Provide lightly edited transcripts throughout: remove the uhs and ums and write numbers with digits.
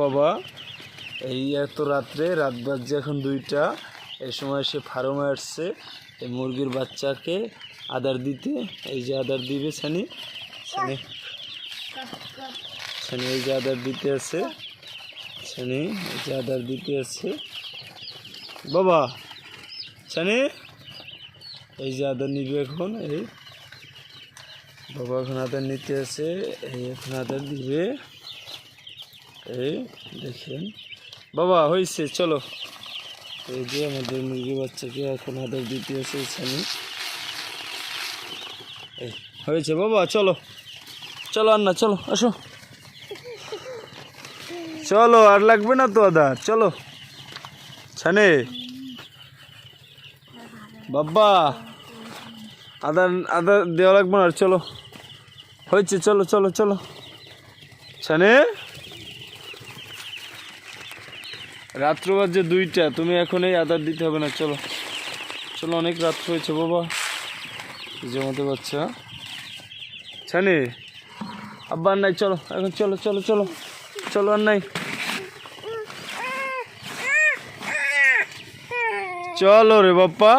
বাবা এই এত রাত্রে রাত বাজছে এখন 2টা। এই সময় সে ফার্মে আসছে এই মুরগির বাচ্চাকে আদার দিতে। এই যে আদার দিবে ছানি ছানি ছানি এই যে আদার দিতে আছে ছানি এই যে আদার দিতে আছে বাবা ছানি এই যে আদার নিবে এখন। এই বাবা এখন আদার নিতে আছে, এই এখন আদার দিবে। এই দেখেন বাবা হয়েছে, চলো। এই যে আমাদের মুরগি বাচ্চাকে এখন আদর দিতে আছে ছানি। এই হয়েছে বাবা, চলো চলো আন্না, চলো আসো, চলো আর লাগবে না তো আদার, চলো ছানে বাবা আদার আদার দেওয়া লাগবে না, চলো হয়েছে, চলো চলো চলো ছানে। রাত্র বাজে 2টা, তুমি এখন এই আদার দিতে হবে না, চলো চলো, অনেক রাত্র হয়েছে বাবা। জমাতে বাচ্চা ছানি আব্বা আর নাই, চলো এখন, চলো চলো চলো চলো, আর নাই, চলো রে বাপ্পা,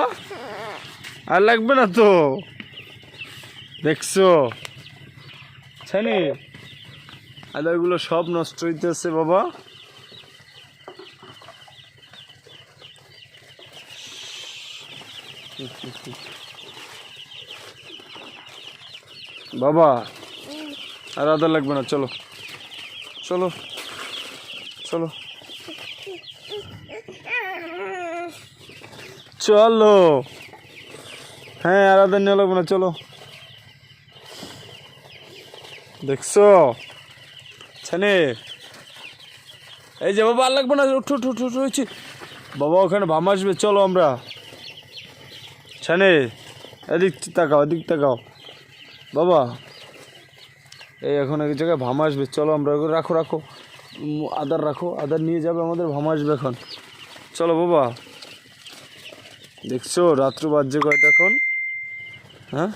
আর লাগবে না তো, দেখছো ছানি আদারগুলো সব নষ্ট হইতেছে বাবা। বাবা আর আদা লাগবে না, চলো চলো চলো চলো, হ্যাঁ আর আদা নেওয়া লাগবে না, চলো। দেখছো ছানে এই যে বাবা আর লাগবে না, উঠো উঠো উঠো হয়েছে বাবা, ওখানে ভাম আসবে, চলো আমরা। ছানে এদিক তাকাও, এদিক তাকাও বাবা, এই এখন এক জায়গায় ভাম আসবে, চলো আমরা, রাখো রাখো আদার রাখো, আদার নিয়ে যাবে আমাদের, ভাম আসবে এখন, চলো বাবা। দেখছো রাত্র বাজছে কয়টা এখন, হ্যাঁ